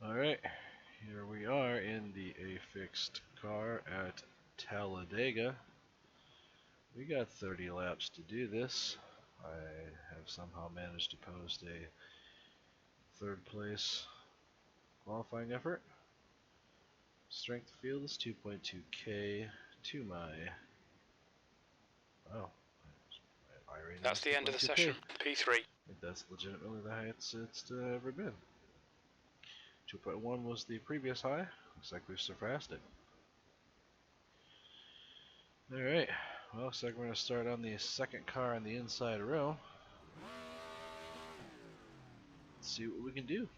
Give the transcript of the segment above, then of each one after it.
Alright, here we are in the A-Fixed car at Talladega. We got 30 laps to do this. I have somehow managed to post a third place qualifying effort. Strength field is 2.2k to my... Oh, iRacing That's is the end of the 2.2k. session. P3. I think that's legitimately the highest it's ever been. 2.1 was the previous high. Looks like we've surpassed it. Alright, well, looks like we're going to start on the second car in the inside row. Let's see what we can do.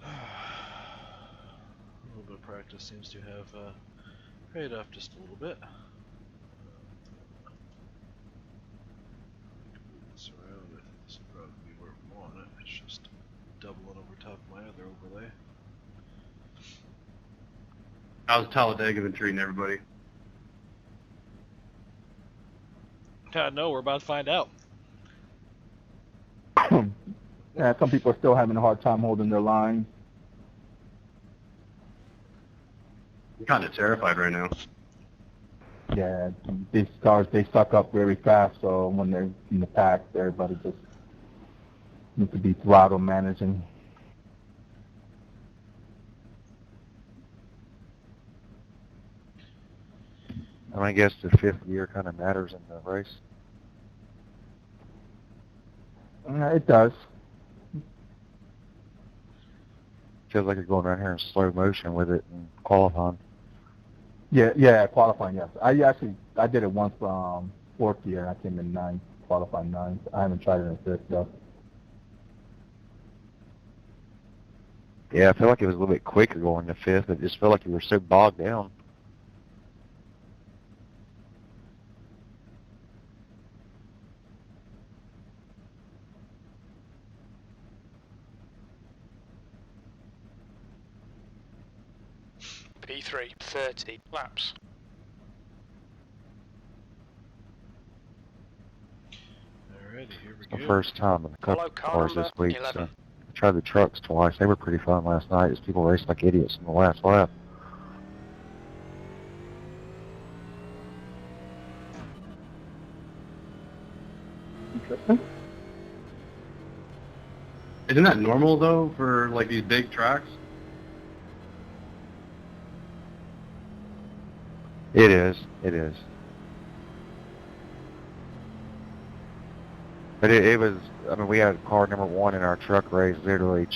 A little bit of practice seems to have paid off just a little bit. Move this around. I think this will probably be where we want it. It's just doubling over top of my other overlay. How's Talladega been treating everybody? God, no, we're about to find out. Yeah, some people are still having a hard time holding their line. I'm kind of terrified right now. Yeah, these cars, they suck up very fast, so when they're in the pack, everybody just needs to be throttle managing. I guess the fifth gear kind of matters in the race. It does. Feels like you're going around here in slow motion with it and qualifying. Yeah, qualifying, yes. I did it once from fourth year, and I came in ninth, qualifying ninth. I haven't tried it in fifth, though. Yeah, I feel like it was a little bit quicker going to fifth. It just felt like you were so bogged down. P3. 30 laps. Alrighty, here we It's the go. first time in the Follow couple car cars number this week. 11. So I tried the trucks twice. They were pretty fun last night. Just people racing like idiots in the last lap. Interesting. Isn't that normal though for like these big tracks? It is. It is. But it was, I mean, we had car number one in our truck race literally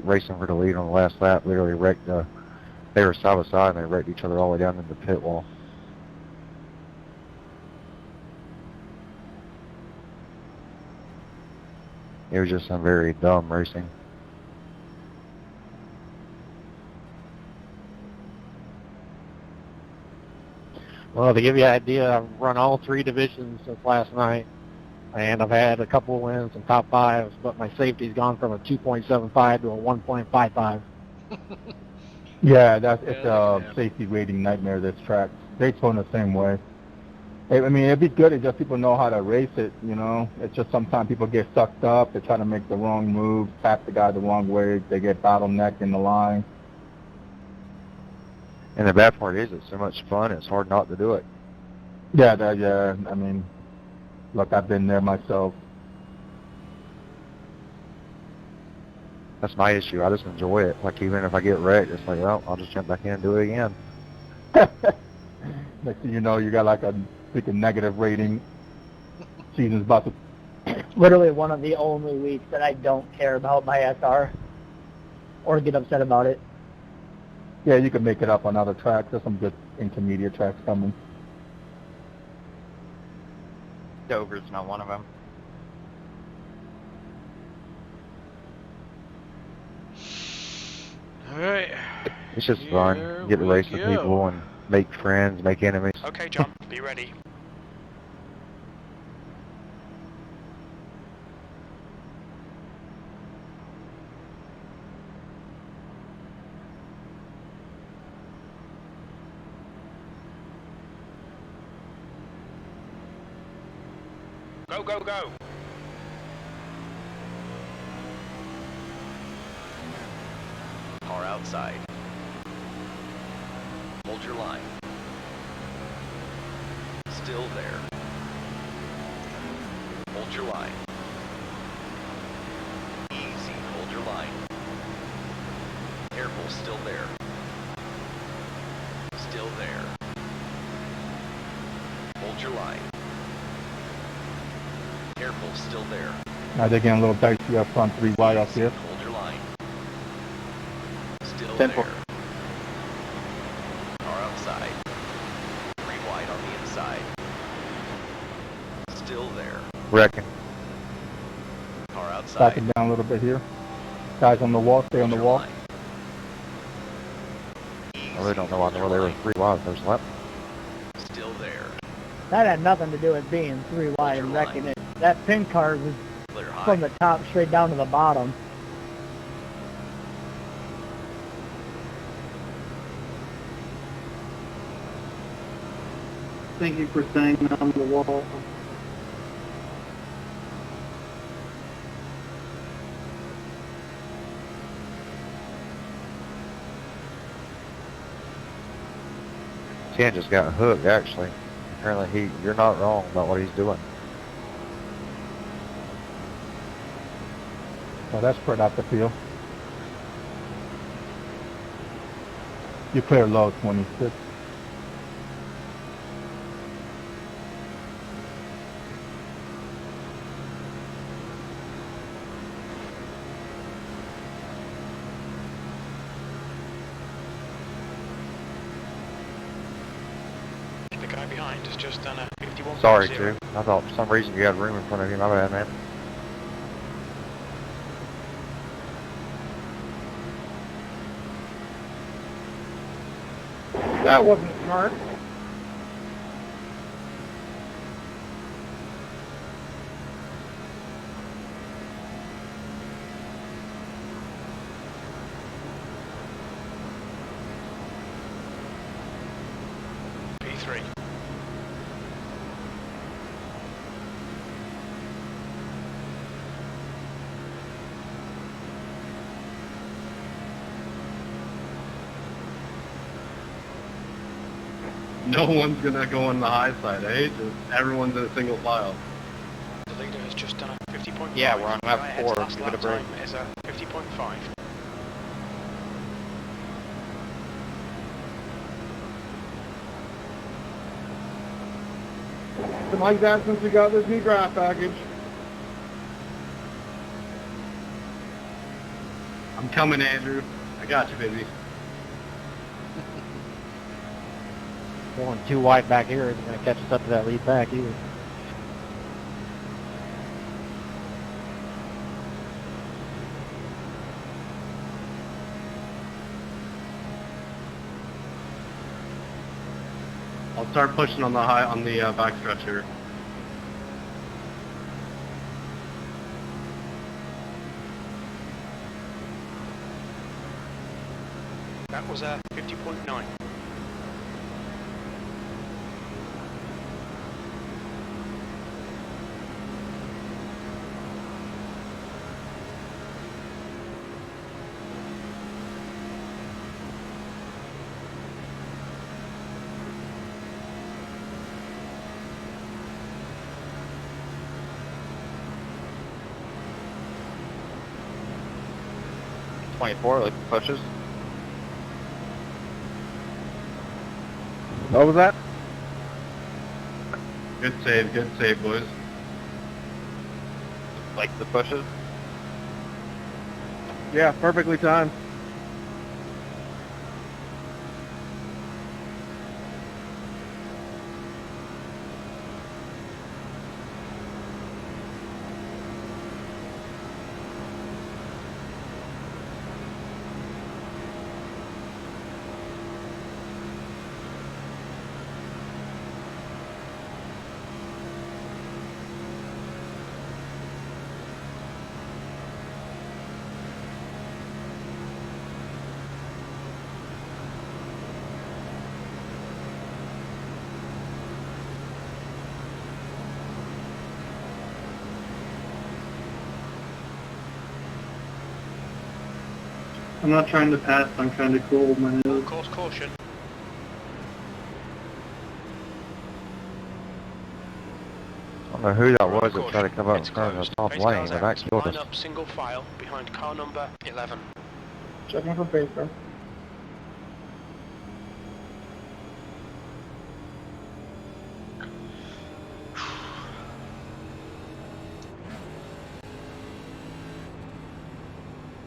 racing for the lead on the last lap, literally wrecked, they were side by side and they wrecked each other all the way down into the pit wall. It was just some very dumb racing. Well, to give you an idea, I've run all three divisions since last night, and I've had a couple of wins in top fives, but my safety's gone from a 2.75 to a 1.55. Yeah, it's that a can happen. safety rating nightmare, this track. Daytona the same way. I mean, it'd be good if just people know how to race it, you know. It's just sometimes people get sucked up. They try to make the wrong move, tap the guy the wrong way. They get bottlenecked in the line. And the bad part is it's so much fun, it's hard not to do it. Yeah. I mean, look, I've been there myself. That's my issue. I just enjoy it. Like, even if I get wrecked, it's like, well, I'll just jump back in and do it again. Next thing you know, you got like a freaking negative rating. Season's about to... Literally one of the only weeks that I don't care about my SR or get upset about it. Yeah, you can make it up on other tracks. There's some good intermediate tracks coming. Dover's not one of them. Alright. It's just fun. Get to race with people and make friends, make enemies. Okay, John, be ready. Go, go, go. Car outside. Hold your line. Still there. Hold your line. Easy, hold your line. Careful, still there. Still there. Hold your line. Careful, still there. Now they're getting a little dicey up front, 3 wide up here. Hold your line. Still 10-4. there. Car outside. 3 wide on the inside. Still there. Wrecking. Car outside. Backing down a little bit here. Guys on the wall, stay on the wall. I really don't know why they were 3 wide first lap. Still there. That had nothing to do with being 3 wide and wrecking it. That pin car was Clear high. from the top straight down to the bottom. Thank you for staying on the wall. Ken just got hooked, actually. Apparently you're not wrong about what he's doing. So that's spread out the field. You clear low, 26. The guy behind has just done a 51.0. Sorry, too. I thought for some reason you had room in front of you. My bad, man. That wasn't smart. P3. No one's gonna go on the high side, eh? Just everyone's in a single file. The leader has just done a 50.5. Yeah, we're on lap Guy 4. Last Give it a lap break. time is a 50.5. Been like that since we got this new draft package. I'm coming, Andrew. I got you, baby. Going 2 wide back here isn't going to catch us up to that lead pack either. I'll start pushing on the back stretch here. That was a 50.9. Like pushes. What was that? Good save, boys. Like the pushes. Yeah, perfectly timed. I'm not trying to pass, I'm trying to cool my Full nose. course caution. I don't know who that We're on was that caution. tried to come up in It's front of closed. the top Pace lane, car's but out. that killed Line us. up single file behind car number 11. Checking for pace car.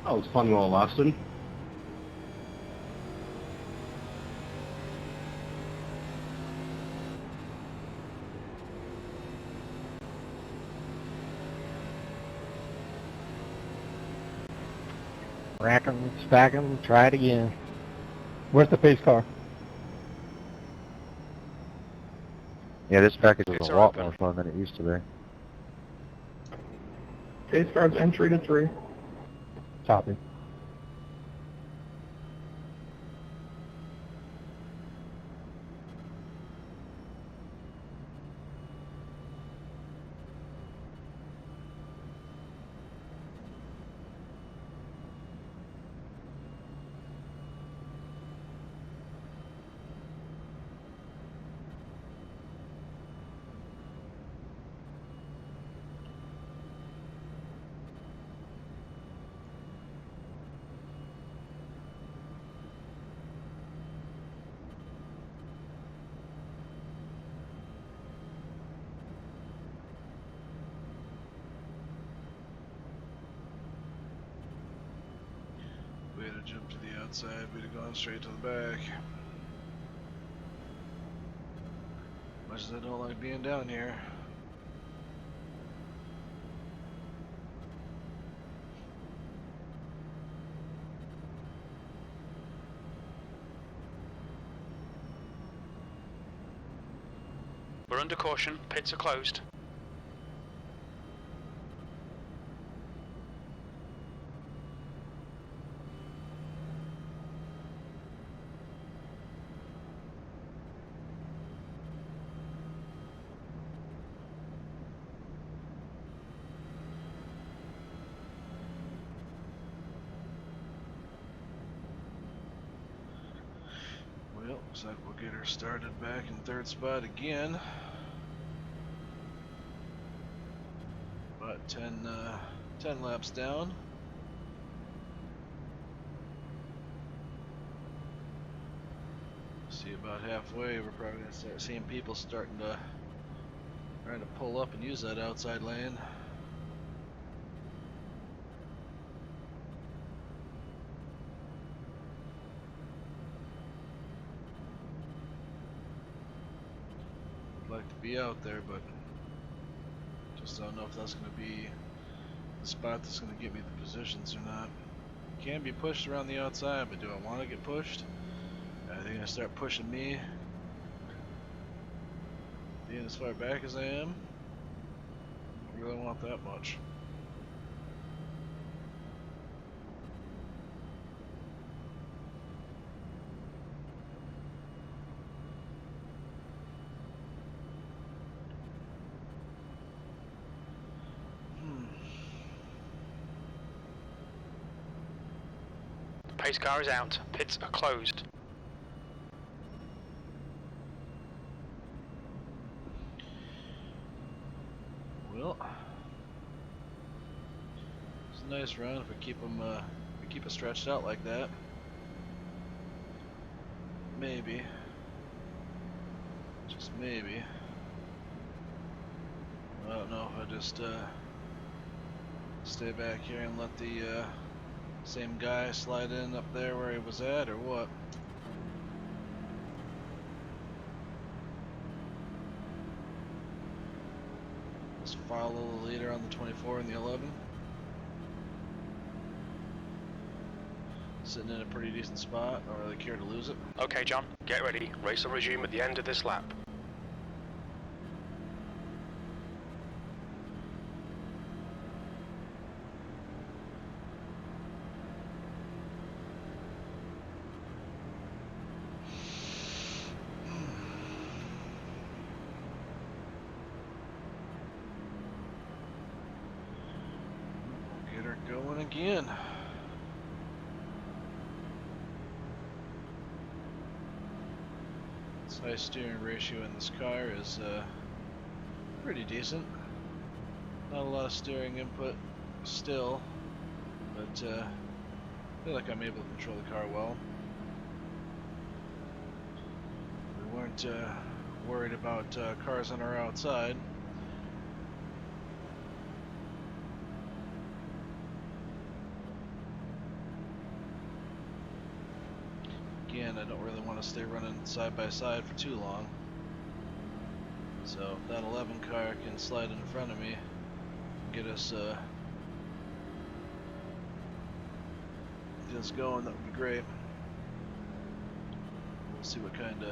That was fun while it lasted. Rack 'em, stack 'em, try it again. Where's the pace car? Yeah, this package Pits was a are lot open. more fun than it used to be. Pace car's entry to 3. Copy. Way to jump to the outside, we'd have gone straight to the back. Much as I don't like being down here. We're under caution. Pits are closed. Well, looks like we'll get her started back in third spot again. About 10 laps down. See, about halfway, we're probably gonna start seeing people starting to trying to pull up and use that outside lane. Would like to be out there, but just don't know if that's gonna be the spot that's gonna get me the positions or not. Can be pushed around the outside, but do I want to get pushed? Are they gonna start pushing me? Being as far back as I am? I really want that much. Pace car is out. Pits are closed. Well, it's a nice run if we keep them, we keep it stretched out like that. Maybe, just maybe. I don't know if I just stay back here and let the same guy slide in up there where he was at, or what. Just follow the leader on the 24 and the 11. Sitting in a pretty decent spot. Don't really care to lose it. Okay, John, get ready. Race will resume at the end of this lap. Get her going again. Side steering ratio in this car is pretty decent. Not a lot of steering input still, but I feel like I'm able to control the car well. We weren't worried about cars on our outside. Again, I don't really want to stay running side by side for too long. So if that 11 car can slide in front of me, get us going, that would be great. We'll see what kind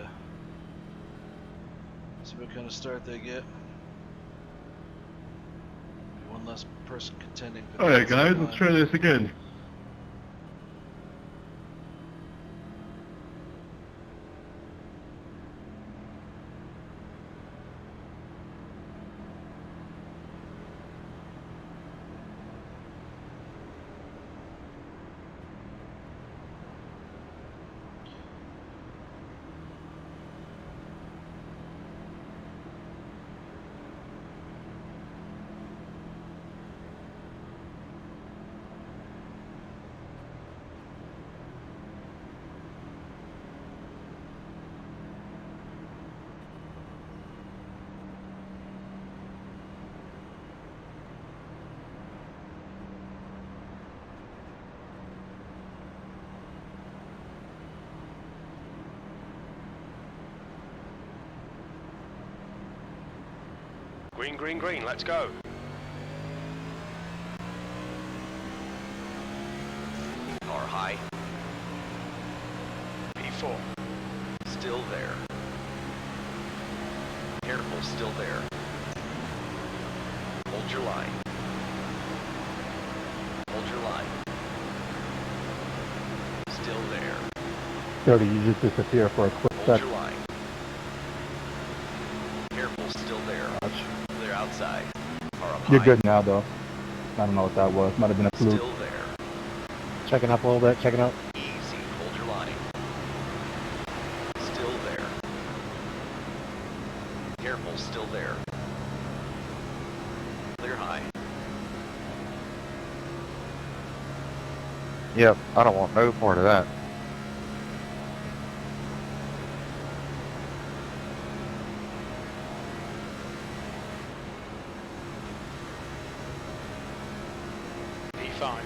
of start they get. One less person contending for the Alright guys, line. let's try this again. Green, green, green, let's go. Car high. P4. Still there. Careful, still there. Hold your line. Hold your line. Still there. 30, you just disappear for a quick Hold second. your line. Careful, still there. They're outside. Car up You're high. good now, though. I don't know what that was. Might have been a fluke. Still there. Checking up a little bit, checking up. Easy. Hold your line. Still there. Careful, still there. Clear high. Yep, I don't want no part of that. P5.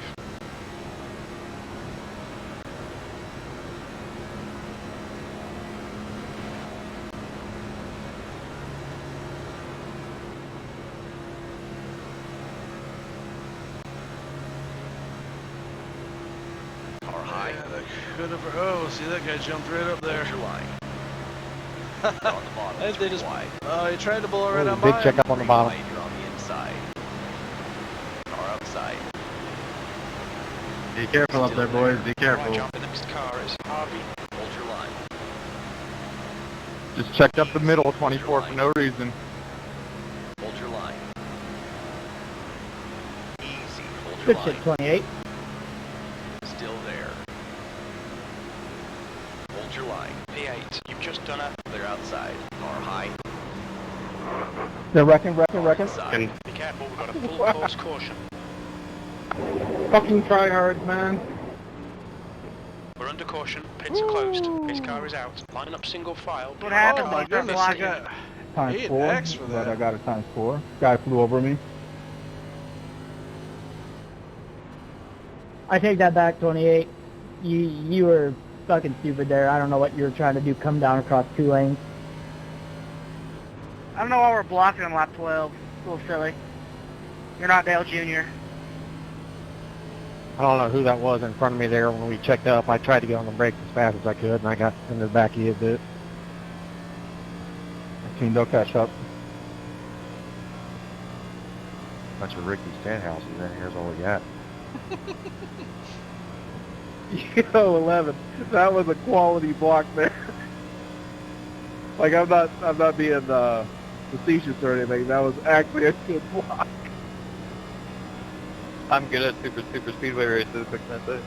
Car high. Yeah, that could have. Oh, see that guy jumped right up there. Hold your line. You're on the bottom. They Three just. wide. He tried to blow right Ooh, on big by check him. up on the Three bottom. wide, you're on the inside. Car outside. Be careful up there, boys. Be Right, careful. jump. The next car is Harvey. Hold your line. Just checked up the middle, 24 for no reason. Hold your line. Easy. Hold your Good line. shit, 28. Still there. Hold your line. P8. You've just done a... They're outside. Car high. They're wrecking. Outside. Be careful, we've got a full course caution. Fucking tryhards, man. We're under caution. Pits are closed. His car is out. Line up single file. What happened? Oh my They're goodness, I blocking. got Times 4, 8x for but that. I got it times 4. Guy flew over me. I take that back, 28. You were fucking stupid there. I don't know what you were trying to do. Come down across 2 lanes. I don't know why we're blocking on lap 12. It's a little silly. You're not Dale Jr. I don't know who that was in front of me there when we checked up. I tried to get on the brakes as fast as I could, and I got in the back of you a bit. Team, they'll catch up. Bunch of Ricky Stenhouses in here's all we got. Yo, 11. That was a quality block there. Like, I'm not being facetious or anything. That was actually a good block. I'm good at super speedway races, but that's it.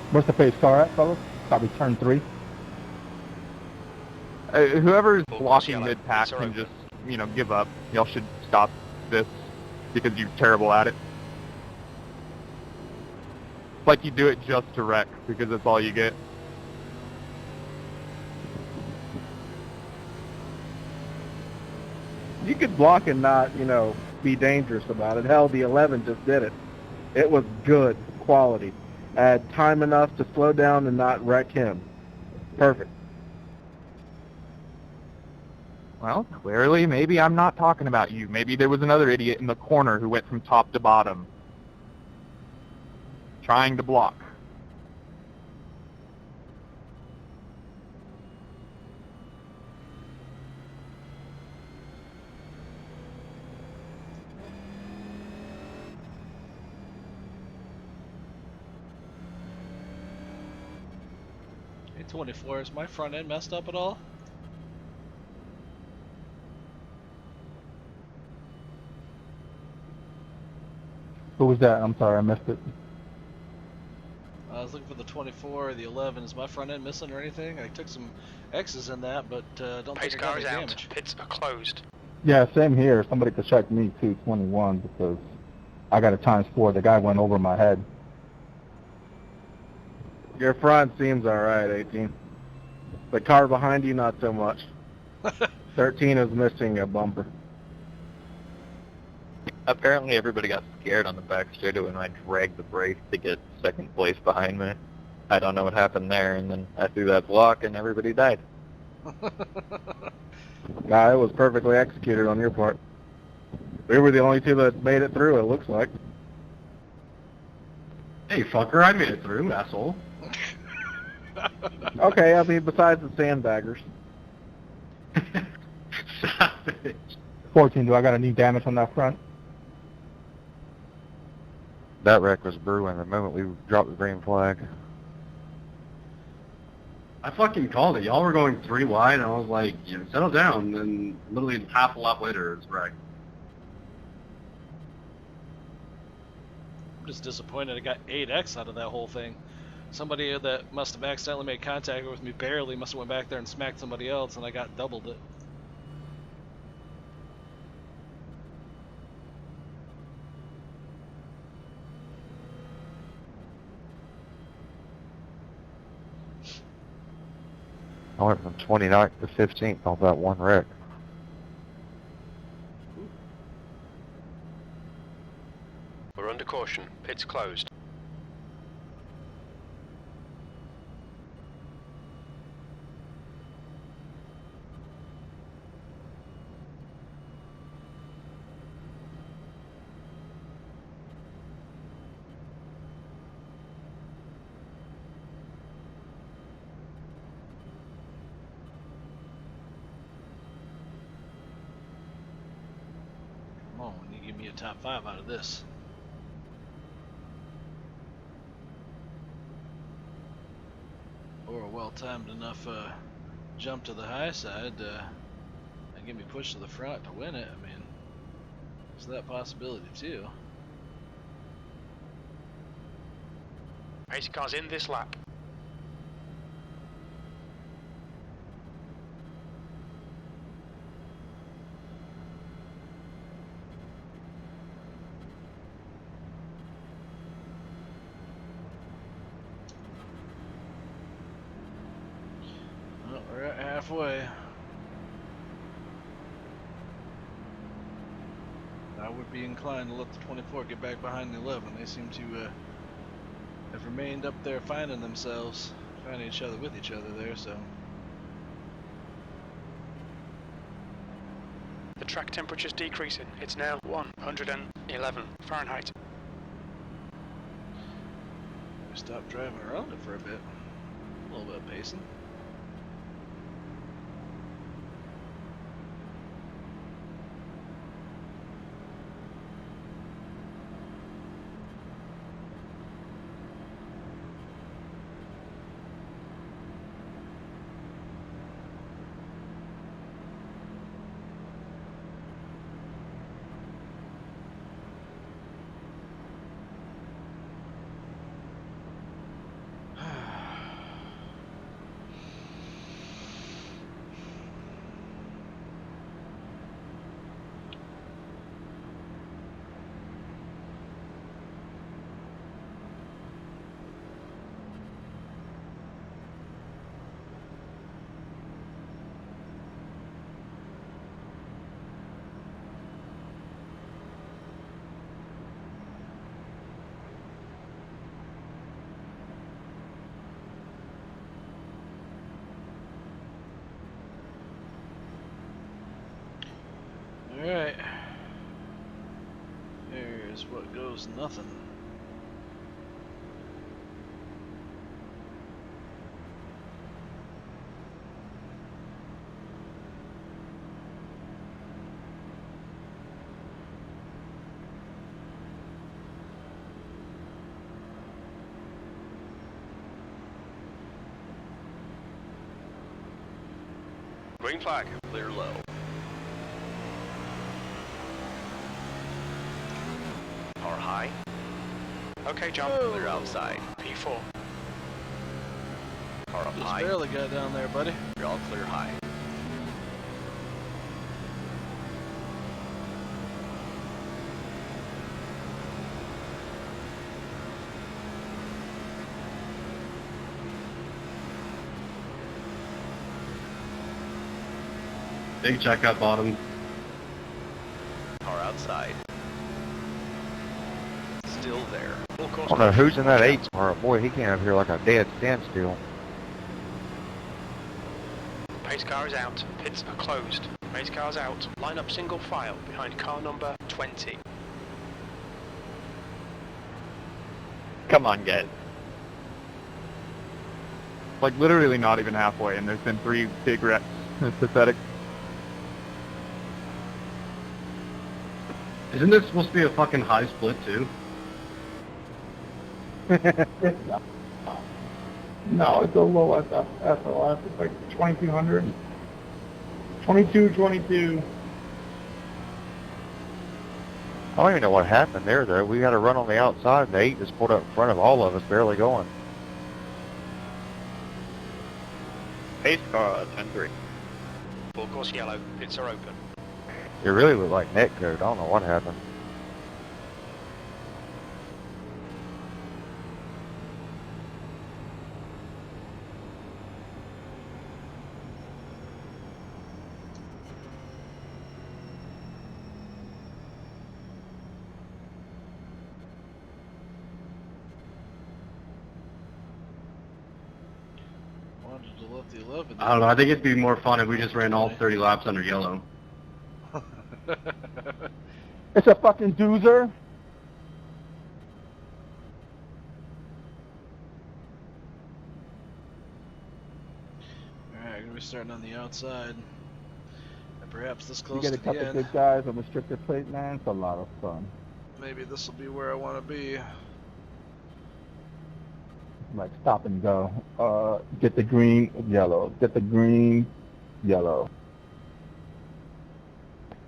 What's the pace car at, fellas? Probably turn 3. Whoever's Full blocking yellow. mid-pack Pits are can open. just, give up. Y'all should stop this because you're terrible at it. It's like you do it just to wreck because that's all you get. You could block and not, be dangerous about it. Hell, the 11 just did it. It was good quality. I had time enough to slow down and not wreck him. Perfect. Well, clearly, maybe I'm not talking about you. Maybe there was another idiot in the corner who went from top to bottom, trying to block. Hey, 24, is my front end messed up at all? Who was that? I'm sorry, I missed it. I was looking for the 24 or the 11. Is my front end missing or anything? I took some X's in that, but don't Pace think I car got is any out. damage. Pits are closed. Yeah, same here. Somebody could check me too, 21, because I got a ×4. The guy went over my head. Your front seems alright, 18. The car behind you, not so much. 13 is missing a bumper. Apparently everybody got scared on the back straightaway when I dragged the brake to get second place behind me. I don't know what happened there, and then I threw that block and everybody died. Nah, it was perfectly executed on your part. We were the only two that made it through, it looks like. Hey fucker, I made it through, asshole. Okay, I mean, besides the sandbaggers. Savage. 14, do I got any damage on that front? That wreck was brewing the moment we dropped the green flag. I fucking called it. Y'all were going 3 wide, and I was like, settle down. And literally half a lap later, it's right. I'm just disappointed I got 8X out of that whole thing. Somebody that must have accidentally made contact with me barely must have went back there and smacked somebody else, and I got doubled it. I went from 29th to 15th off that one wreck. We're under caution. Pits closed. Come on, you give me a top 5 out of this. Or a well-timed enough jump to the high side and get me pushed to the front to win it. I mean, there's that possibility too. Pace car's in this lap. Well, we're at halfway. I would be inclined to let the 24 get back behind the 11. They seem to have remained up there finding themselves, finding each other with each other there, so. The track temperature's decreasing. It's now 111 Fahrenheit. We stopped driving around it for a bit. A little bit of pacing. Alright. Here's what goes nothing. Green flag. Clear low. Car high. Okay, jump. Clear outside. P4. Car up Just high. barely got down there, buddy. You're all clear high. Big check up bottom. Car outside. Still there. Full I course. don't know who's in that 8 car. Boy, he came up here like a dead standstill. Pace car is out. Pits are closed. Pace car's out. Line up single file behind car number 20. Come on, guys. Like literally not even halfway, and there's been 3 big wrecks. It's pathetic. Isn't this supposed to be a fucking high split too? No, it's a low SLS. It's like 2200. 2222. I don't even know what happened there, though. We had a run on the outside, and the 8 just pulled up in front of all of us, barely going. Pace car 10-3. Full course yellow. Pits are open. It really looked like netcode. I don't know what happened. Wanted to let the 11. I don't know. I think it'd be more fun if we just ran all 30 laps under yellow. It's a fucking doozer. Alright, gonna be starting on the outside. And perhaps this You close get a to the couple end. good guys on restricted plate, man. It's a lot of fun. Maybe this will be where I want to be. Like stop and go. Get the green, yellow. Get the green, yellow.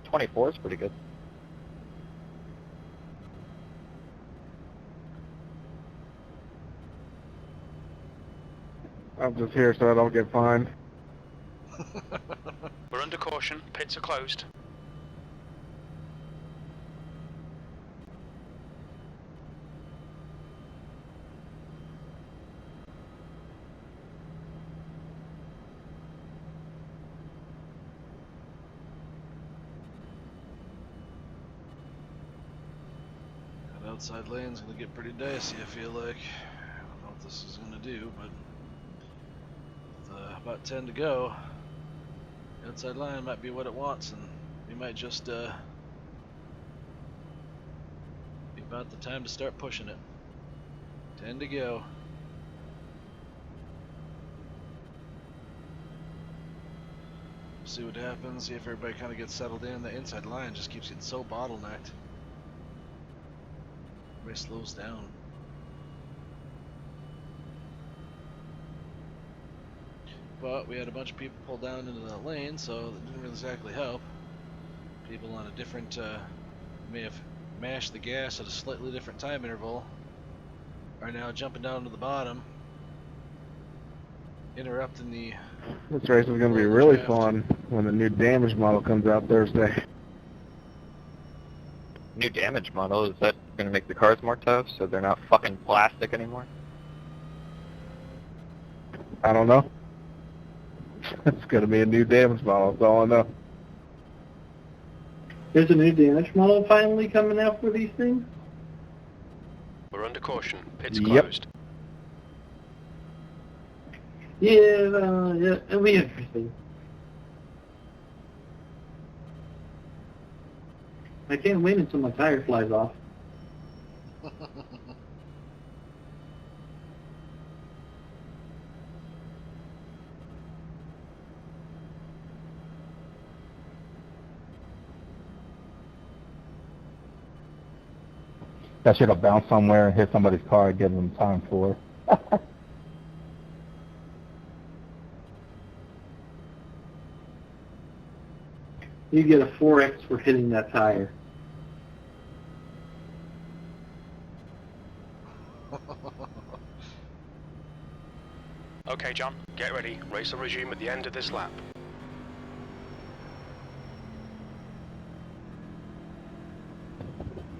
24 is pretty good. I'm just here so I don't get fined. We're under caution. Pits are closed. That outside lane's gonna get pretty dicey, I feel like. I don't know what this is gonna do, but with about 10 to go, the outside line might be what it wants, and we might just be about the time to start pushing it. 10 to go. See what happens, see if everybody kind of gets settled in. The inside line just keeps getting so bottlenecked. Everybody slows down. But we had a bunch of people pull down into that lane, so that didn't really exactly help. People on a different, may have mashed the gas at a slightly different time interval, are now jumping down to the bottom, interrupting the... This race is going to be really fun when the new damage model comes out Thursday. New damage model, is that going to make the cars more tough so they're not fucking plastic anymore? I don't know. It's going to be a new damage model, that's all I know. There's a new damage model finally coming out for these things? We're under caution. Pits Yep. closed. Yeah, yeah, it'll be interesting. I can't win until my tire flies off. That should have bounced somewhere and hit somebody's car and give them time for. You get a 4X for hitting that tire. Okay, John, get ready. Race will resume at the end of this lap.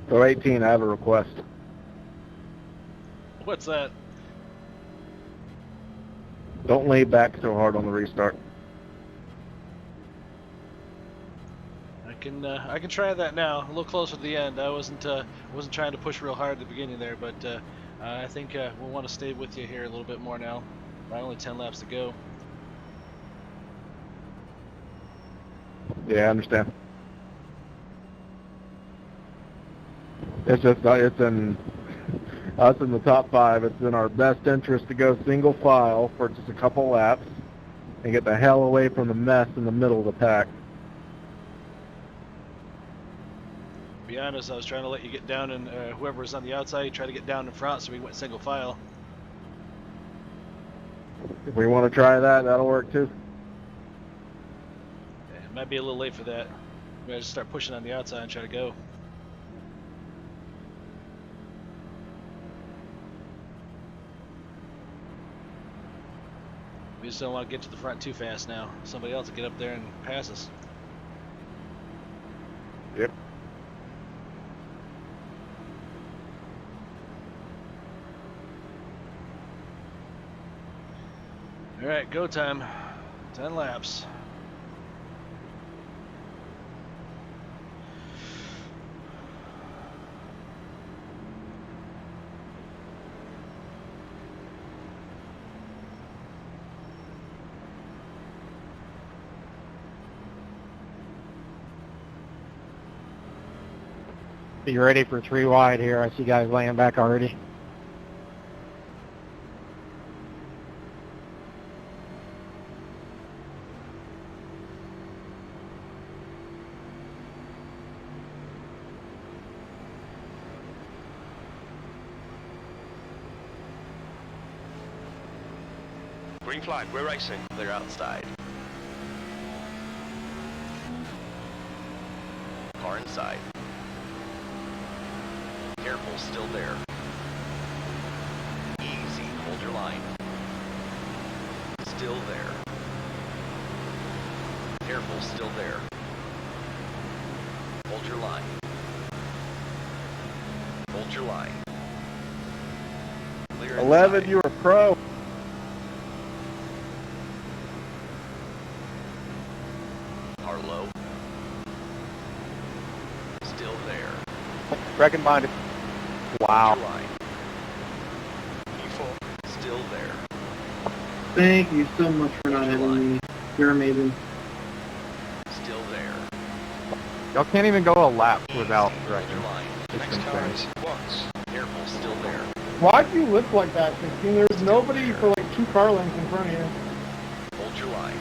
So 18, I have a request. What's that? Don't lay back so hard on the restart. I can try that now. A little closer to the end. I wasn't trying to push real hard at the beginning there, but I think we'll want to stay with you here a little bit more now. Only 10 laps to go. Yeah, I understand. It's just it's in us in the top 5. It's in our best interest to go single file for just a couple laps and get the hell away from the mess in the middle of the pack. To be honest, I was trying to let you get down, and whoever was on the outside tried to get down in front, so we went single file. If we want to try that, that'll work too. Yeah, it might be a little late for that. We gotta just start pushing on the outside and try to go. We just don't want to get to the front too fast now. Somebody else will get up there and pass us. Yep. Alright, go time. 10 laps. Be ready for 3 wide here. I see guys laying back already. Green flag, we're racing. They're outside. Car inside. Careful, still there. Easy, hold your line. Still there. Careful, still there. Hold your line. Hold your line. Clear 11, inside. you were pro. Car low. Still there. Bracken minded. Wow. Hold your line. P4. Still there. Thank you so much for not hitting me. You're amazing. Still there. Y'all can't even go a lap without Hold Bracken. your line. Next car is Watts. Careful, still there. Why'd you lift like that, 16? There's nobody for like 2 car lengths in front of you. Hold your line.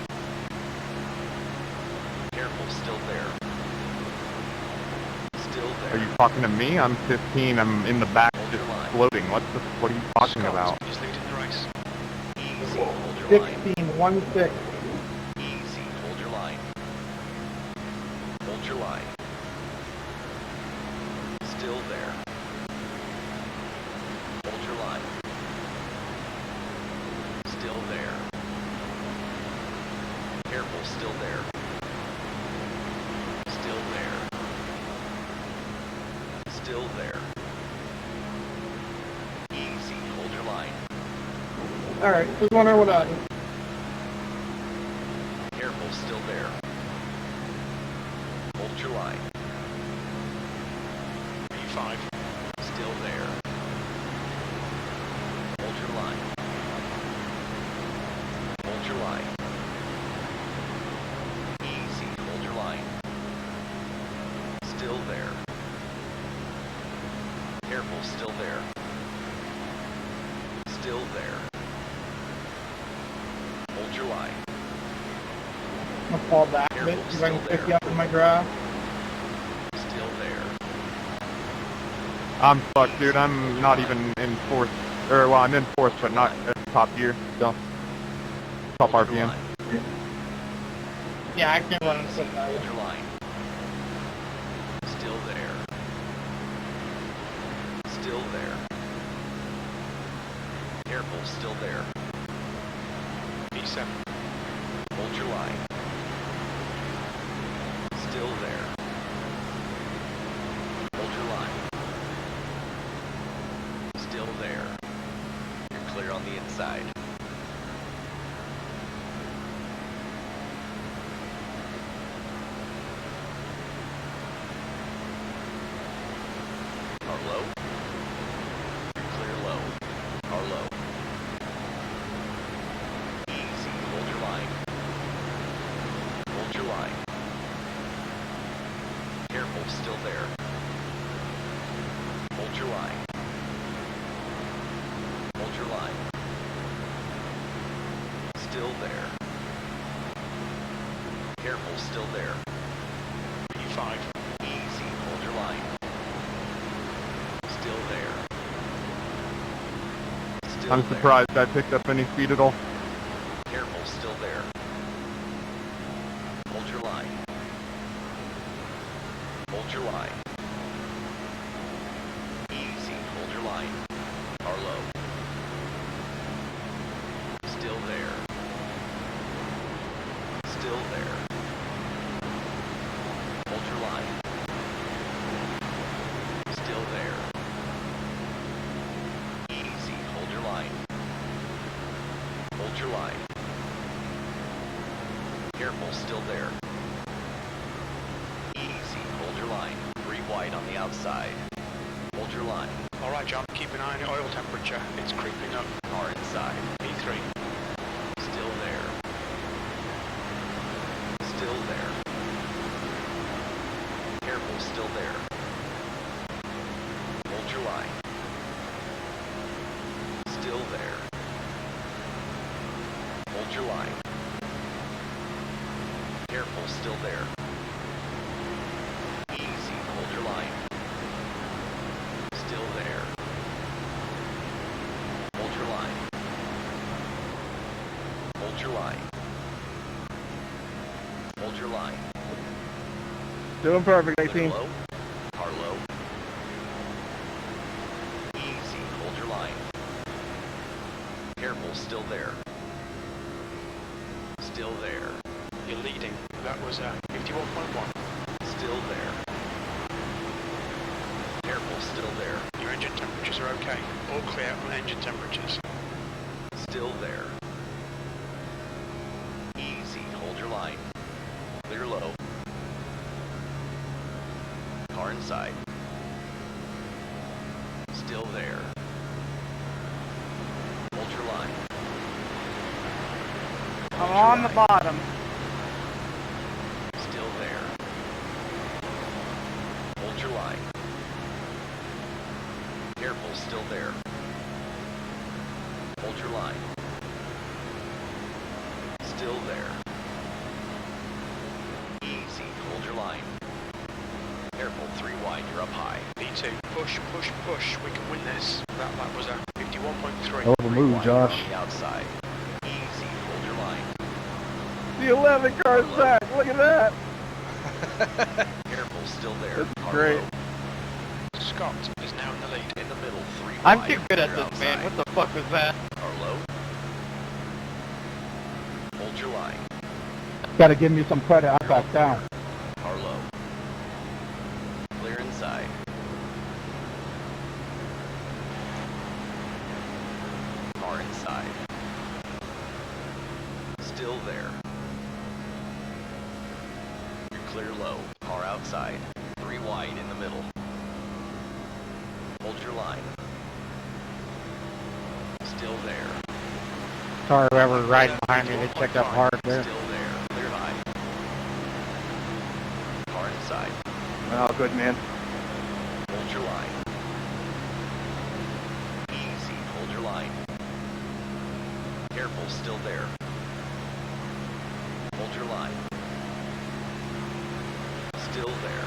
Careful, still there. Still there. Are you talking to me? I'm 15. I'm in the back just floating. What are you talking about? Just leading the race. Easy, hold your line. 16, 1-6. Easy, hold your line. Hold your line. Still there. Hold your line. Still there. Careful, still there. Still there. Still there. Easy, hold your line. Alright, just wondering what I... Careful, still there. Hold your line. P5. Still there. Hold your line. Hold your line. Easy, hold your line. Still there. I'm gonna fall back a bit, see if I can pick you up in my draft. Still there. I'm fucked, dude. I'm not even in fourth. Or, well, I'm in fourth, but not at the top gear. Still. Top RPM. Yeah, I can't run into that. Hold your line. Still there. Still there. Careful, still there. P7. Hold your line. Still there. Hold your line. Still there. You're clear on the inside. Car low. You're clear low. Car low. Easy. Hold your line. Hold your line. Careful, still there. Hold your line. Hold your line. Still there. Careful, still there. P5. Easy, hold your line. Still there. Still I'm there. surprised I picked up any speed at all. Careful, still there. Hold your line. Hold your line. Easy, hold your line. Car low. Still there. Still there. Hold your line. Still there. Easy, hold your line. Hold your line. Careful, still there. Easy, hold your line. 3 wide on the outside. Hold your line. Alright, John, keep an eye on your oil temperature. It's creeping up. Car inside. P3. Still there. Still there. Careful, still there. Hold your line. Still there. Hold your line. Careful, still there. Easy, hold your line. Still there. Hold your line. Hold your line. Hold your line. Doing perfect, Clear 18. low. Car low. Easy, hold your line. Careful, still there. Still there. You're leading. That was 51.1. Still there. Careful, still there. Your engine temperatures are okay. All clear on engine temperatures. Still there. Easy, hold your line. Clear low. Car inside. Still there. Hold your line. I'm on the bottom. Still there. Hold your line. Careful, still there. Hold your line. Still there. Easy, hold your line. Careful, 3 wide, you're up high. P2. Push, push, push. We can win this. That lap was 51.3. Hell of a move, Wide Josh. on the outside. Easy, hold your line. The 11 car's back. Look at that. Careful, still there. This is Car great. low. Scott is now in the lead. In the middle, 3 I'm wide. too good at you're this, man. outside. What the fuck was that? Car low. Hold your line. Gotta give me some credit. I back down. Car low. Clear inside. Car inside. Still there. You're clear low. Car outside. 3 wide in the middle. Hold your line. Still there. Sorry, whoever riding behind me, they checked up hard there. Still there. Clear high. Car inside. Oh, good, man. Hold your line. Easy. Hold your line. Careful. Still there. Hold your line. Still there.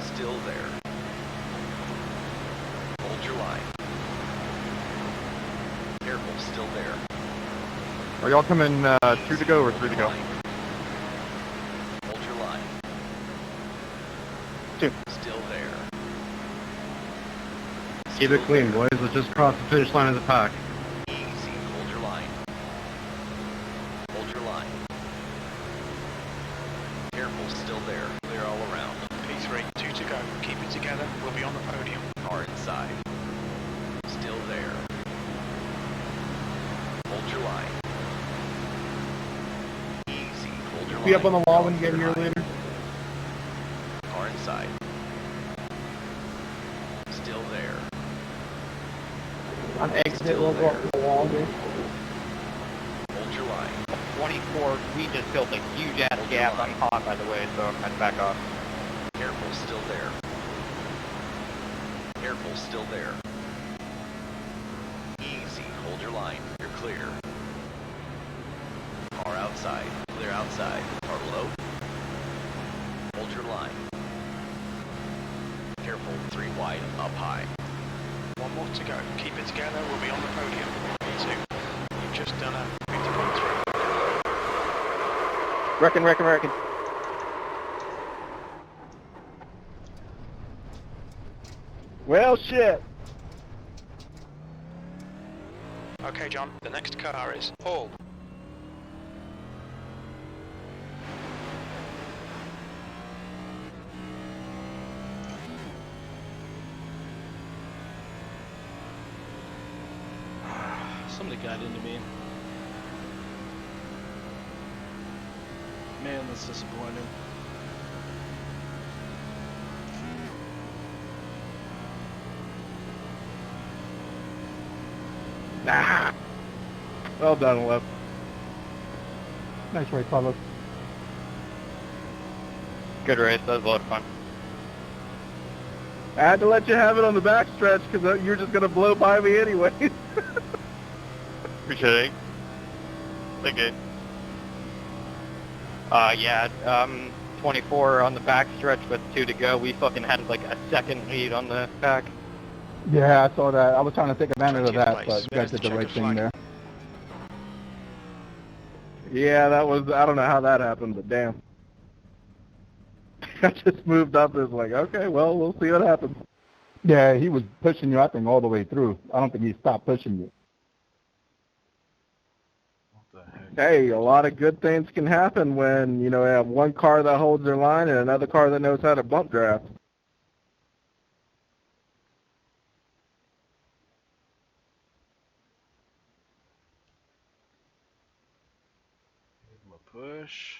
Still there. Hold your line. Careful, still there. Are y'all coming 2 to go or 3 to go? Hold your line. 2. Still there. Keep it clean, boys. Let's just cross the finish line of the pack. Easy. Hold your line. Hold your line. Careful, still there. Clear all around. P3, 2 to go. Keep it together. We'll be on the podium. Car inside. Still there. Hold your line. Easy. Hold your line. Be up on the wall when you get here later. Car inside. Still there. On exit, we'll go up the wall here. Hold your line. 24, we just built a huge ass gap. I'm hot, by the way, so I'm going to back off. Careful, still there. Careful, still there. Easy, hold your line. You're clear. Car outside. Clear outside. Car low. Hold your line. Careful, 3 wide, up high. 1 more to go. Keep it together. We'll be on the podium. P2, you've just done a 50.3. Reckon. Well, shit. Okay, John, the next car is Paul. Somebody got into me. Man, that's disappointing. Nah. Well done, Left. Nice race, Carlos. Good race. That was a lot of fun. I had to let you have it on the backstretch because you're just going to blow by me anyway. Appreciate it. Thank you. Yeah, 24 on the back stretch with 2 to go. We fucking had like a second lead on the back. Yeah, I saw that. I was trying to take advantage of 20th that, place. but you guys did the Check right the thing flag. there. Yeah, that was, I don't know how that happened, but damn. I just moved up and was like, okay, well, we'll see what happens. Yeah, he was pushing you, I think, all the way through. I don't think he stopped pushing you. What the heck? Hey, a lot of good things can happen when, you know, you have one car that holds their line and another car that knows how to bump draft. Give him a push.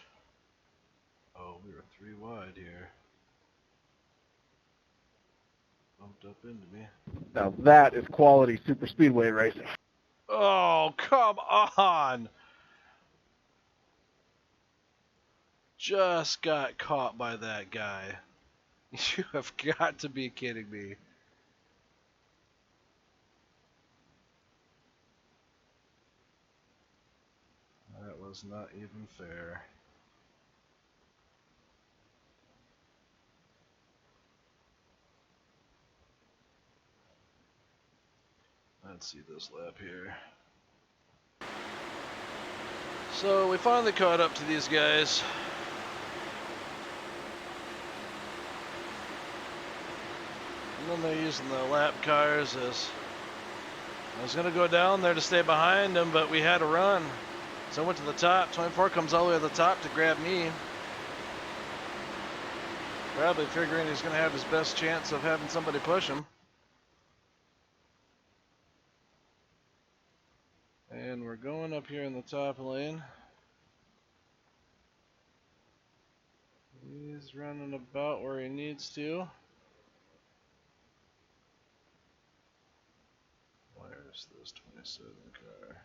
Oh, we were 3 wide here. Bumped up into me. Now that is quality super speedway racing. Oh, come on! Just got caught by that guy. You have got to be kidding me. That was not even fair. Let's see this lap here. So we finally caught up to these guys. And then they're using the lap cars as I was going to go down there to stay behind them, but we had to run. So I went to the top. 24 comes all the way to the top to grab me. Probably figuring he's going to have his best chance of having somebody push him. And we're going up here in the top lane. He's running about where he needs to. Where's this 27 car?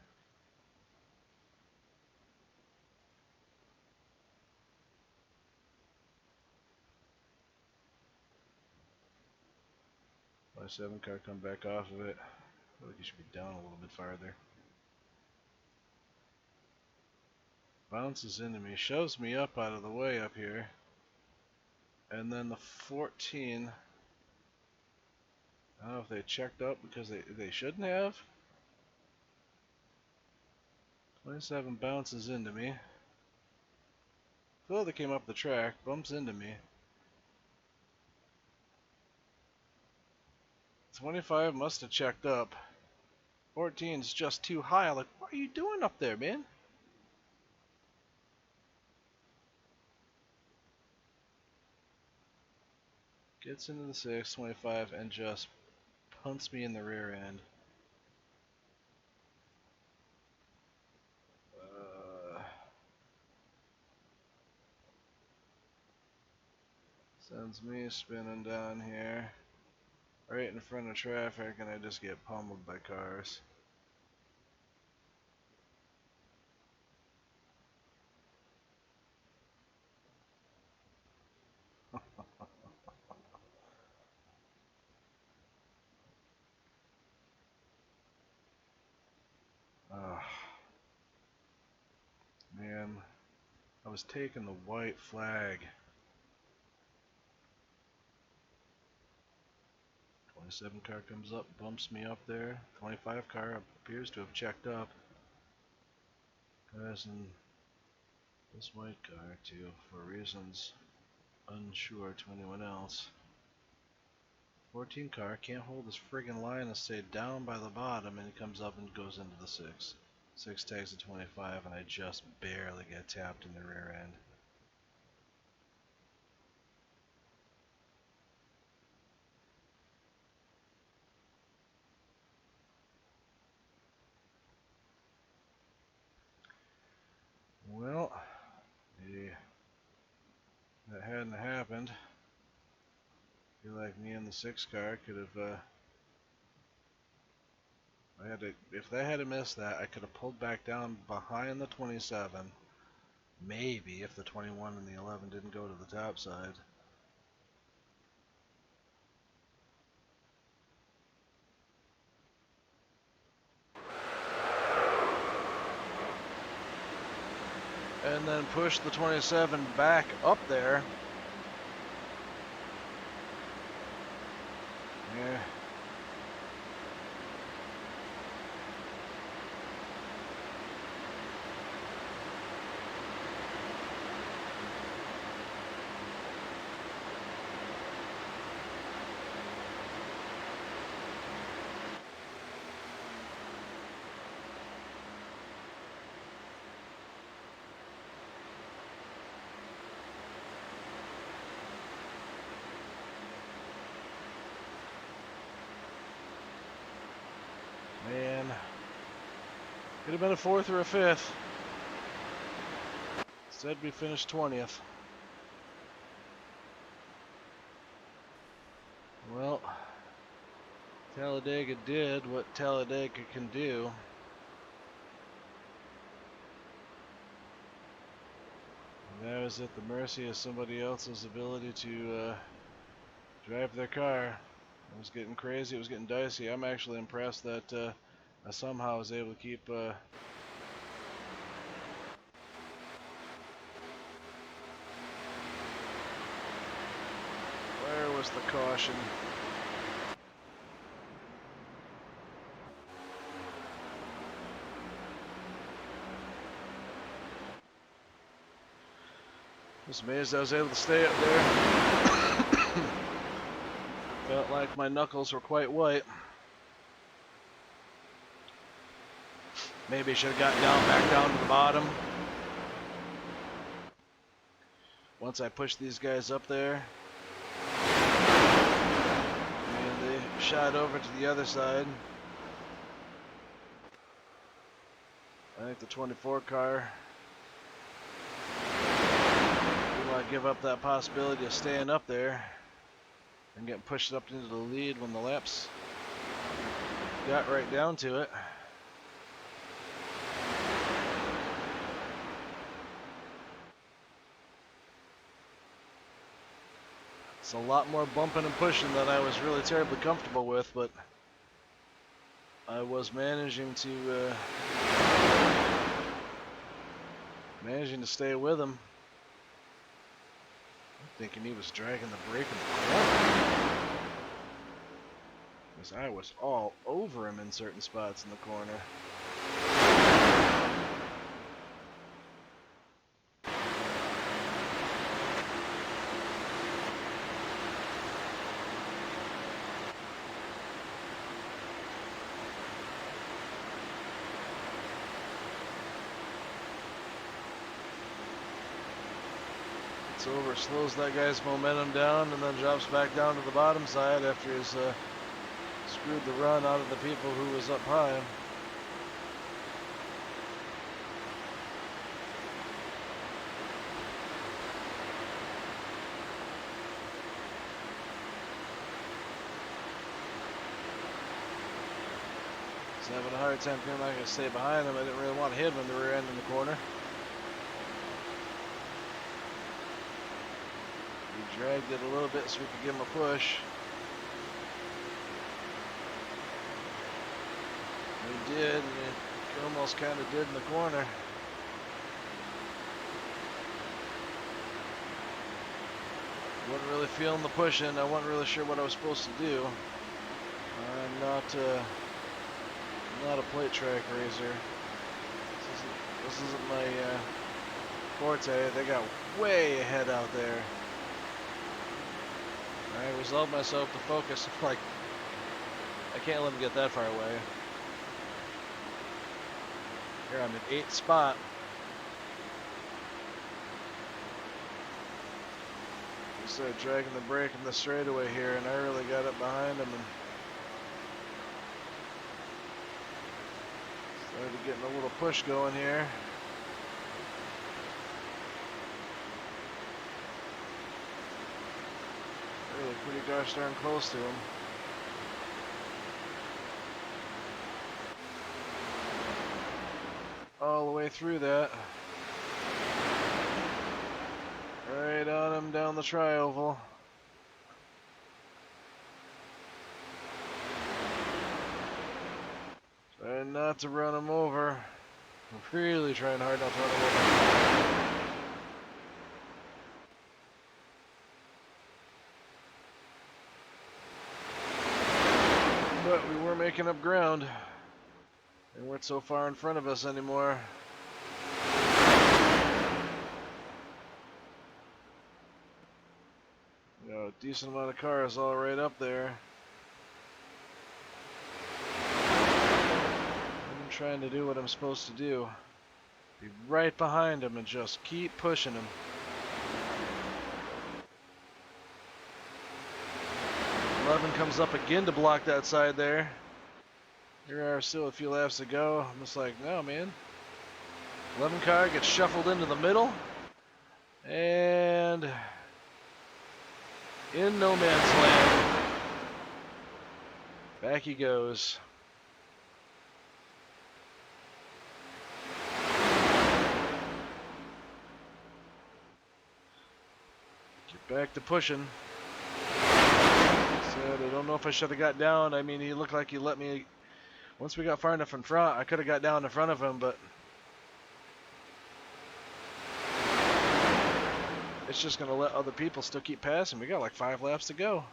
My 7 car come back off of it. I feel like he should be down a little bit farther. bounces into me, shoves me up out of the way up here, and then the 14, I don't know if they checked up because they shouldn't have. 27 bounces into me. Further came up the track, bumps into me. 25 must have checked up. 14's just too high. Like, what are you doing up there, man? Gets into the 6, 25, and just punts me in the rear end. Sends me spinning down here, right in front of traffic, and I just get pummeled by cars. Oh, man, I was taking the white flag. 27 car comes up, bumps me up there. 25 car appears to have checked up. Passing this white car too, for reasons unsure to anyone else. 14 car can't hold his friggin' line and stay down by the bottom, and he comes up and goes into the 6. 6 tags at 25, and I just barely get tapped in the rear end. Well, that hadn't happened, I feel like me and the 6 car could have, if they had missed that, I could have pulled back down behind the 27. Maybe if the 21 and the 11 didn't go to the top side. And then push the 27 back up there. Yeah. Man, could have been a 4th or a 5th. Instead, we finished 20th. Well, Talladega did what Talladega can do. And that was at the mercy of somebody else's ability to drive their car. It was getting crazy, it was getting dicey. I'm actually impressed that I somehow was able to keep where was the caution? I was amazed I was able to stay up there. Felt like my knuckles were quite white. Maybe I should have gotten back down to the bottom. Once I pushed these guys up there. And they shot over to the other side. I think the 24 car didn't want to give up that possibility of staying up there and getting pushed up into the lead when the laps got right down to it. It's a lot more bumping and pushing that I was really terribly comfortable with, but I was managing to managing to stay with him. I'm thinking he was dragging the brake in the corner. Because I was all over him in certain spots in the corner. It's over, slows that guy's momentum down, and then drops back down to the bottom side after he's screwed the run out of the people who was up high. He's having a hard time feeling like I can stay behind him. I didn't really want to hit him in the rear end in the corner. He dragged it a little bit so we could give him a push. We did, and we almost kind of did in the corner. Wasn't really feeling the pushing. I wasn't really sure what I was supposed to do. I'm not a plate track racer. This isn't my forte. They got way ahead out there. I resolved myself to focus. Like, I can't let them get that far away. Here I'm in 8th spot. He started dragging the brake in the straightaway here, and I really got up behind him and started getting a little push going here. Really pretty gosh darn close to him. All the way through that. Right on him down the tri-oval. Trying not to run him over. I'm really trying hard not to run him over. But we were making up ground. They weren't so far in front of us anymore. You know, a decent amount of cars all right up there. I'm trying to do what I'm supposed to do. Be right behind him and just keep pushing him. Eleven comes up again to block that side there. Here are still a few laps to go. I'm just like, no, man. 11 car gets shuffled into the middle. And in no man's land. Back he goes. Get back to pushing. Said, I don't know if I should have got down. I mean, he looked like he let me. Once we got far enough in front, I could have got down in front of him, but it's just going to let other people still keep passing. We got like 5 laps to go.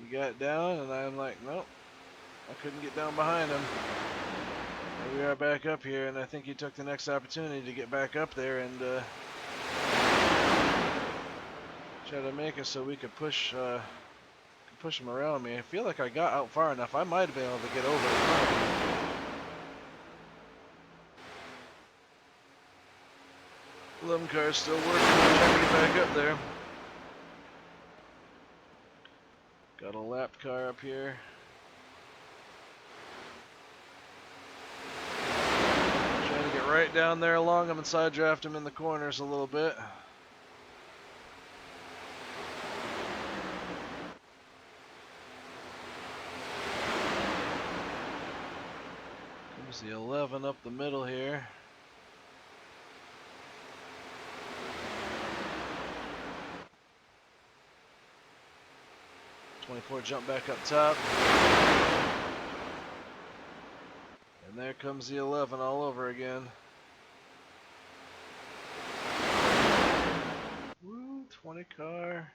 He got down, and I'm like, nope, I couldn't get down behind him. We are back up here, and I think he took the next opportunity to get back up there and try to make it so we could push him around me. I feel like I got out far enough. I might have been able to get over in front of him. 11 cars still working, trying to get back up there. Got a lapped car up here. Right down there along him and side draft him in the corners a little bit. Comes the 11 up the middle here. 24 jump back up top. And there comes the 11 all over again. Woo, 20 car.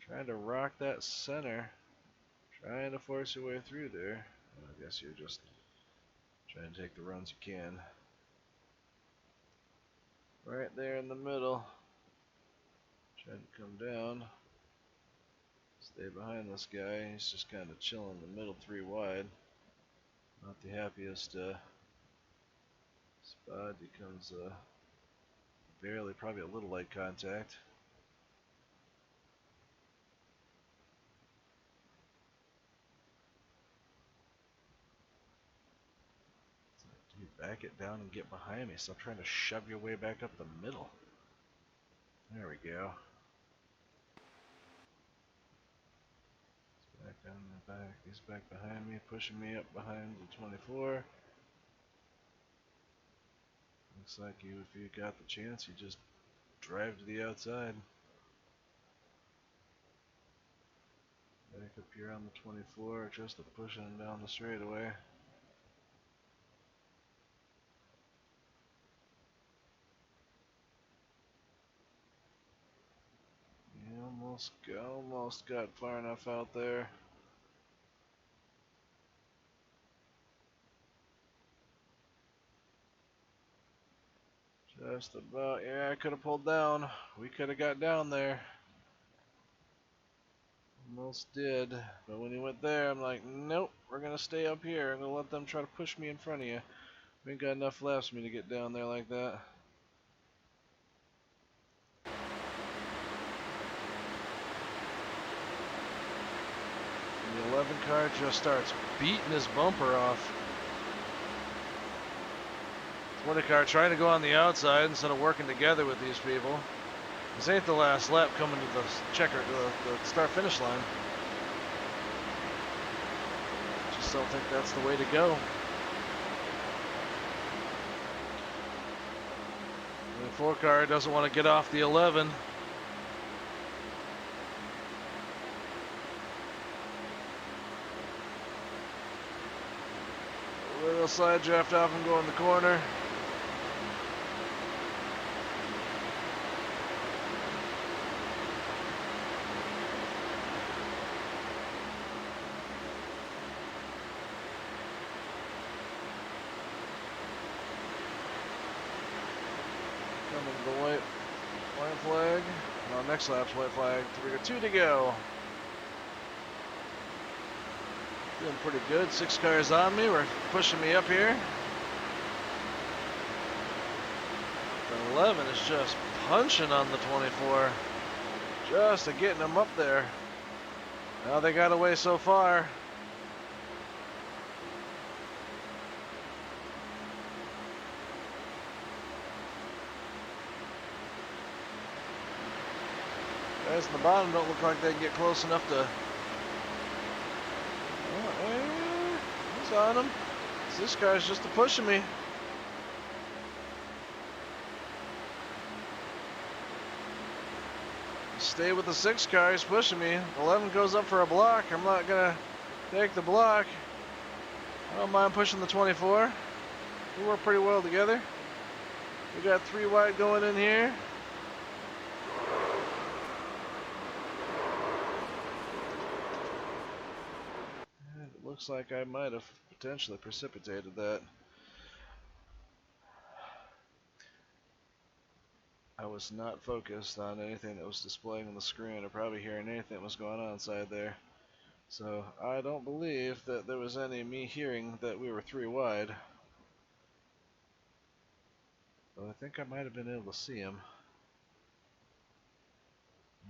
Trying to rock that center. Trying to force your way through there. I guess you're just trying to take the runs you can. Right there in the middle. Trying to come down. Stay behind this guy. He's just kind of chilling in the middle, 3 wide. Not the happiest spot. He comes barely, probably a little light contact. Dude, back it down and get behind me. Stop trying to shove your way back up the middle. There we go. He's back down the back. He's back behind me, pushing me up behind the 24. Looks like if you got the chance, you just drive to the outside. Back up here on the 24, just to push him down the straightaway. He almost got far enough out there. Just about, yeah, I could have pulled down. We could have got down there. Almost did. But when he went there, I'm like, nope, we're going to stay up here. I'm going to let them try to push me in front of you. We ain't got enough laps for me to get down there like that. And the 11 car just starts beating his bumper off. 20 car trying to go on the outside instead of working together with these people. This ain't the last lap coming to the the start-finish line. Just don't think that's the way to go. The 4 car doesn't want to get off the 11. A little side draft off and go in the corner. The white flag. No, next lap's white flag. We got 2 to go. Doing pretty good. 6 cars on me. We're pushing me up here. The 11 is just punching on the 24. Just getting them up there. Now they got away so far. Guys in the bottom don't look like they can get close enough to... Oh, he's on him. This guy's just pushing me. Stay with the 6 car, he's pushing me. 11 goes up for a block. I'm not gonna take the block. I don't mind pushing the 24. We work pretty well together. We got 3 wide going in here. It looks like I might have potentially precipitated that. I was not focused on anything that was displaying on the screen or probably hearing anything that was going on inside there. So I don't believe that there was any me hearing that we were 3 wide. But I think I might have been able to see him.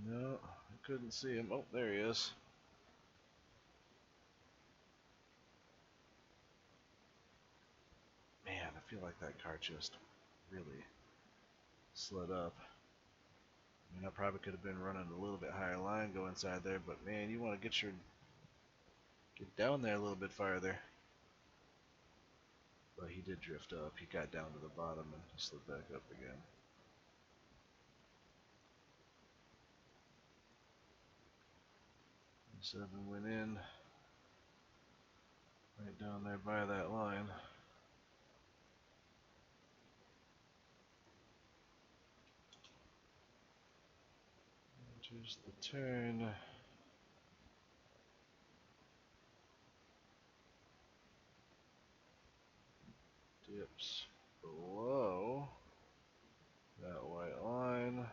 No, I couldn't see him. Oh, there he is. Man, I feel like that car just really slid up. I mean, I probably could have been running a little bit higher line, go inside there, but man, you want to get down there a little bit farther. But he did drift up. He got down to the bottom and slid back up again. 7 went in. Right down there by that line. Enters the turn. Dips below that white line.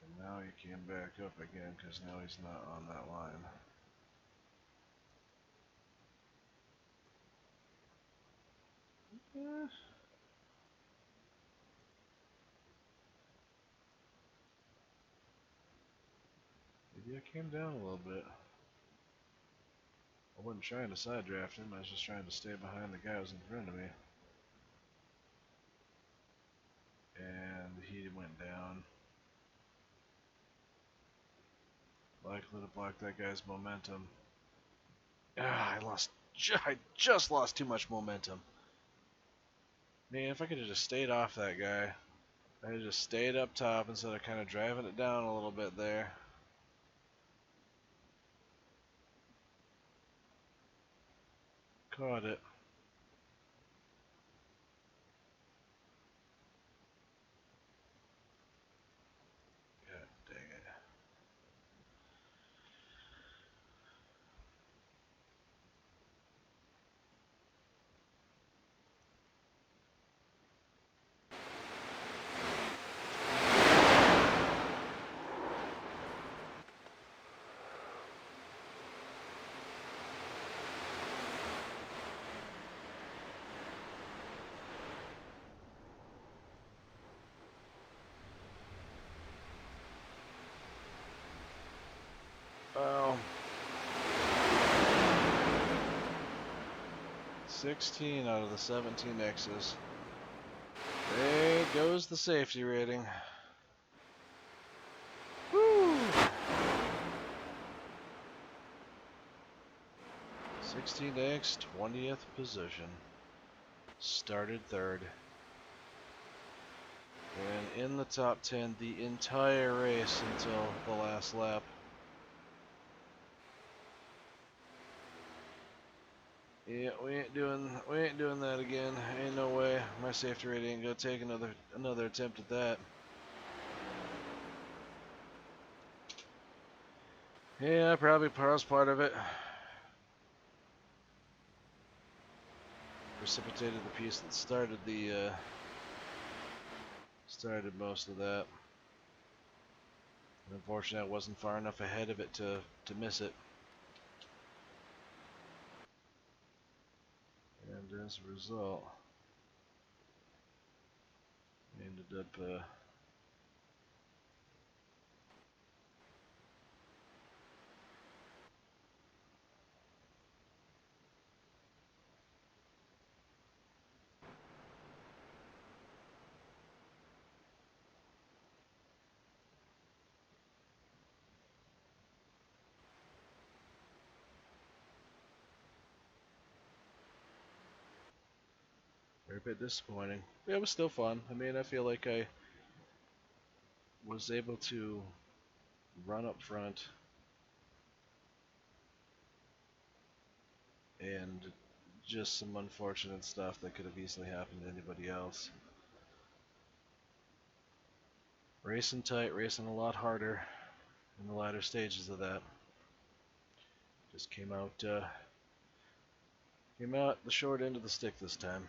And now he came back up again because now he's not on that line. Maybe I came down a little bit. I wasn't trying to side draft him, I was just trying to stay behind the guy who was in front of me. And he went down. Likely to block that guy's momentum. I just lost too much momentum. Man, if I could have just stayed off that guy. I just stayed up top instead of kind of driving it down a little bit there. Caught it. God dang it. Well, 16 out of the 17 X's. There goes the safety rating. Woo! 16X, 20th position. Started third. And in the top 10 the entire race until the last lap. Yeah, we ain't doing that again. Ain't no way. My safety rating ain't gonna take another attempt at that. Yeah, probably was part of it. Precipitated the piece that started most of that. And unfortunately, I wasn't far enough ahead of it to miss it. And as a result, I ended up very bit disappointing. But it was still fun. I mean, I feel like I was able to run up front and just some unfortunate stuff that could have easily happened to anybody else. Racing tight, racing a lot harder in the latter stages of that. Just came out the short end of the stick this time.